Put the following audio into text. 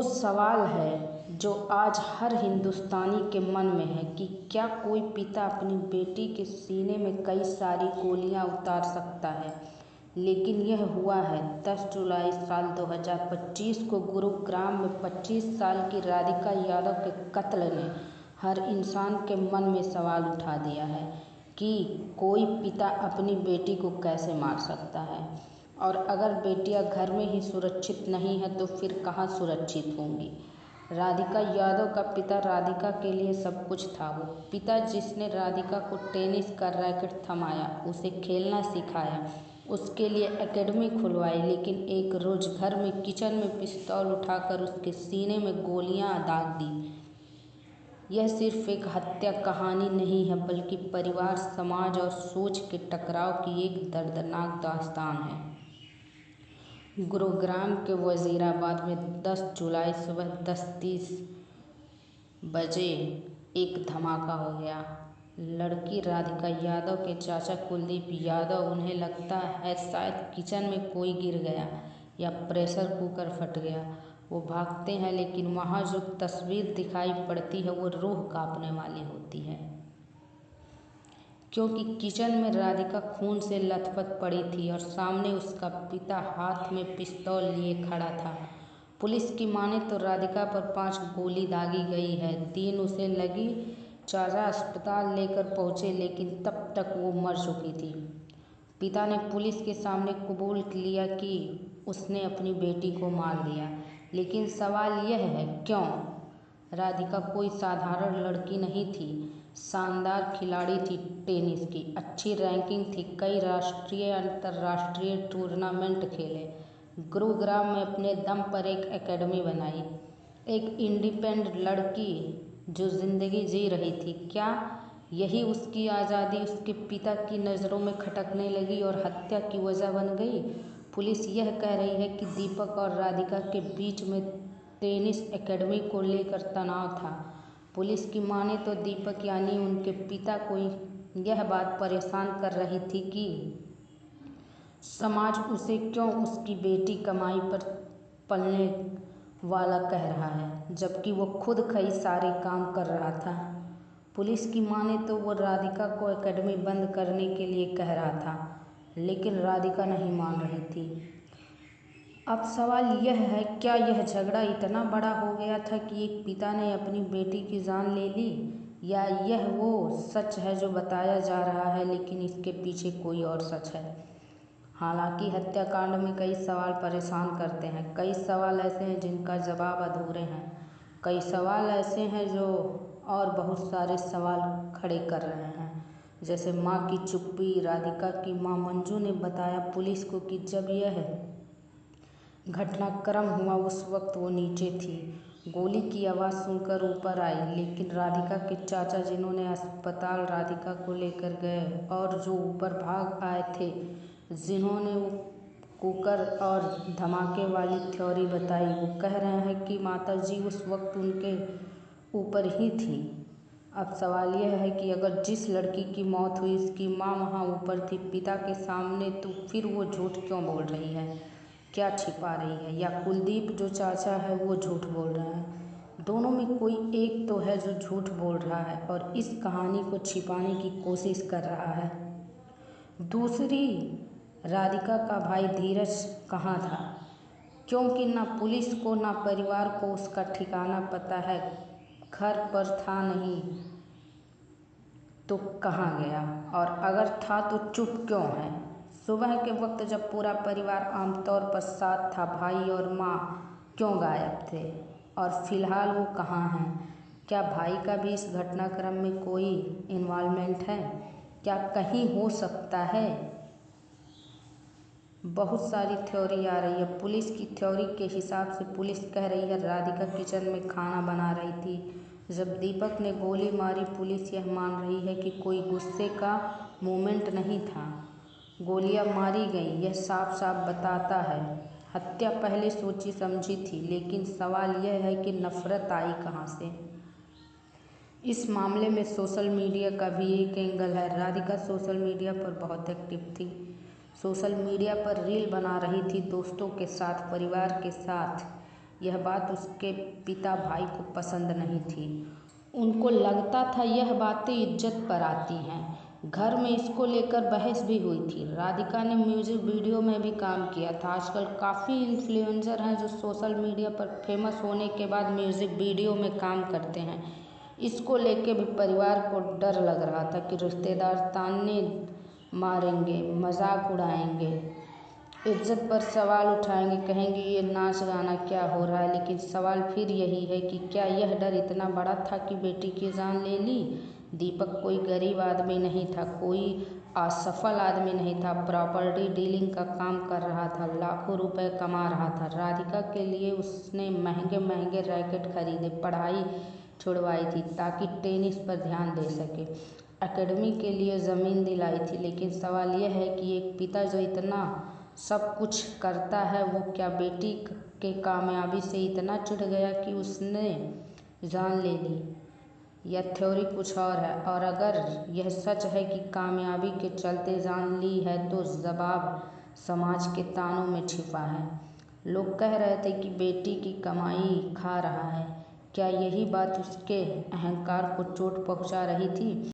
वो सवाल है जो आज हर हिंदुस्तानी के मन में है कि क्या कोई पिता अपनी बेटी के सीने में कई सारी गोलियां उतार सकता है। लेकिन यह हुआ है 10 जुलाई साल 2025 को गुरुग्राम में 25 साल की राधिका यादव के कत्ल ने हर इंसान के मन में सवाल उठा दिया है कि कोई पिता अपनी बेटी को कैसे मार सकता है, और अगर बेटियां घर में ही सुरक्षित नहीं है तो फिर कहाँ सुरक्षित होंगी। राधिका यादव का पिता राधिका के लिए सब कुछ था। वो पिता जिसने राधिका को टेनिस का रैकेट थमाया, उसे खेलना सिखाया, उसके लिए एकेडमी खुलवाई, लेकिन एक रोज घर में किचन में पिस्तौल उठाकर उसके सीने में गोलियां दाग दी। यह सिर्फ एक हत्या कहानी नहीं है, बल्कि परिवार, समाज और सोच के टकराव की एक दर्दनाक दास्तान है। गुरुग्राम के वजीराबाद में 10 जुलाई सुबह 10:30 बजे एक धमाका हो गया। लड़की राधिका यादव के चाचा कुलदीप यादव, उन्हें लगता है शायद किचन में कोई गिर गया या प्रेशर कुकर फट गया। वो भागते हैं, लेकिन वहाँ जो तस्वीर दिखाई पड़ती है वो रूह कांपने वाली होती है, क्योंकि किचन में राधिका खून से लथपथ पड़ी थी और सामने उसका पिता हाथ में पिस्तौल लिए खड़ा था। पुलिस की माने तो राधिका पर 5 गोली दागी गई है, 3 उसे लगी। चाचा अस्पताल लेकर पहुंचे, लेकिन तब तक वो मर चुकी थी। पिता ने पुलिस के सामने कबूल लिया कि उसने अपनी बेटी को मार दिया, लेकिन सवाल यह है क्यों? राधिका कोई साधारण लड़की नहीं थी। शानदार खिलाड़ी थी टेनिस की, अच्छी रैंकिंग थी, कई राष्ट्रीय अंतर्राष्ट्रीय टूर्नामेंट खेले, गुरुग्राम में अपने दम पर एक एकेडमी बनाई, एक इंडिपेंडेंट लड़की जो जिंदगी जी रही थी। क्या यही उसकी आज़ादी उसके पिता की नज़रों में खटकने लगी और हत्या की वजह बन गई? पुलिस यह कह रही है कि दीपक और राधिका के बीच में टेनिस एकेडमी को लेकर तनाव था। पुलिस की माने तो दीपक यानी उनके पिता को यह बात परेशान कर रही थी कि समाज उसे क्यों उसकी बेटी कमाई पर पलने वाला कह रहा है, जबकि वो खुद कई सारे काम कर रहा था। पुलिस की माने तो वो राधिका को एकेडमी बंद करने के लिए कह रहा था, लेकिन राधिका नहीं मान रही थी। अब सवाल यह है, क्या यह झगड़ा इतना बड़ा हो गया था कि एक पिता ने अपनी बेटी की जान ले ली, या यह वो सच है जो बताया जा रहा है लेकिन इसके पीछे कोई और सच है? हालांकि हत्याकांड में कई सवाल परेशान करते हैं, कई सवाल ऐसे हैं जिनका जवाब अधूरे हैं, कई सवाल ऐसे हैं जो और बहुत सारे सवाल खड़े कर रहे हैं। जैसे माँ की चुप्पी। राधिका की माँ मंजू ने बताया पुलिस को कि जब यह घटनाक्रम हुआ उस वक्त वो नीचे थी। गोली की आवाज़ सुनकर ऊपर आई, लेकिन राधिका के चाचा जिन्होंने अस्पताल राधिका को लेकर गए और जो ऊपर भाग आए थे, जिन्होंने वो कुकर और धमाके वाली थ्योरी बताई, वो कह रहे हैं कि माताजी उस वक्त उनके ऊपर ही थी। अब सवाल यह है कि अगर जिस लड़की की मौत हुई उसकी माँ वहाँ ऊपर थी पिता के सामने, तो फिर वो झूठ क्यों बोल रही है? क्या छिपा रही है? या कुलदीप जो चाचा है वो झूठ बोल रहा है? दोनों में कोई एक तो है जो झूठ बोल रहा है और इस कहानी को छिपाने की कोशिश कर रहा है। दूसरी, राधिका का भाई धीरज कहाँ था? क्योंकि ना पुलिस को ना परिवार को उसका ठिकाना पता है। घर पर था नहीं तो कहाँ गया, और अगर था तो चुप क्यों है? सुबह के वक्त जब पूरा परिवार आमतौर पर साथ था, भाई और माँ क्यों गायब थे? और फिलहाल वो कहाँ हैं? क्या भाई का भी इस घटनाक्रम में कोई इन्वॉल्वमेंट है? क्या कहीं हो सकता है? बहुत सारी थ्योरी आ रही है। पुलिस की थ्योरी के हिसाब से पुलिस कह रही है राधिका किचन में खाना बना रही थी जब दीपक ने गोली मारी। पुलिस यह मान रही है कि कोई गुस्से का मोमेंट नहीं था, गोलियां मारी गई। यह साफ साफ बताता है हत्या पहले सोची समझी थी, लेकिन सवाल यह है कि नफरत आई कहाँ से? इस मामले में सोशल मीडिया का भी एक एंगल है। राधिका सोशल मीडिया पर बहुत एक्टिव थी, सोशल मीडिया पर रील बना रही थी दोस्तों के साथ, परिवार के साथ। यह बात उसके पिता भाई को पसंद नहीं थी। उनको लगता था यह बातें इज्जत पर आती हैं। घर में इसको लेकर बहस भी हुई थी। राधिका ने म्यूजिक वीडियो में भी काम किया था। आजकल काफ़ी इन्फ्लुएंसर हैं जो सोशल मीडिया पर फेमस होने के बाद म्यूजिक वीडियो में काम करते हैं। इसको लेकर भी परिवार को डर लग रहा था कि रिश्तेदार ताने मारेंगे, मजाक उड़ाएंगे, इज्जत पर सवाल उठाएंगे, कहेंगे ये नाच गाना क्या हो रहा है। लेकिन सवाल फिर यही है कि क्या यह डर इतना बड़ा था कि बेटी की जान ले ली। दीपक कोई गरीब आदमी नहीं था, कोई असफल आदमी नहीं था। प्रॉपर्टी डीलिंग का काम कर रहा था, लाखों रुपए कमा रहा था। राधिका के लिए उसने महंगे महंगे रैकेट खरीदे, पढ़ाई छुड़वाई थी ताकि टेनिस पर ध्यान दे सके, एकेडमी के लिए ज़मीन दिलाई थी। लेकिन सवाल यह है कि एक पिता जो इतना सब कुछ करता है, वो क्या बेटी के कामयाबी से इतना चिढ़ गया कि उसने जान ले ली। यह थ्योरी कुछ और है, और अगर यह सच है कि कामयाबी के चलते जान ली है तो जवाब समाज के तानों में छिपा है। लोग कह रहे थे कि बेटी की कमाई खा रहा है। क्या यही बात उसके अहंकार को चोट पहुंचा रही थी।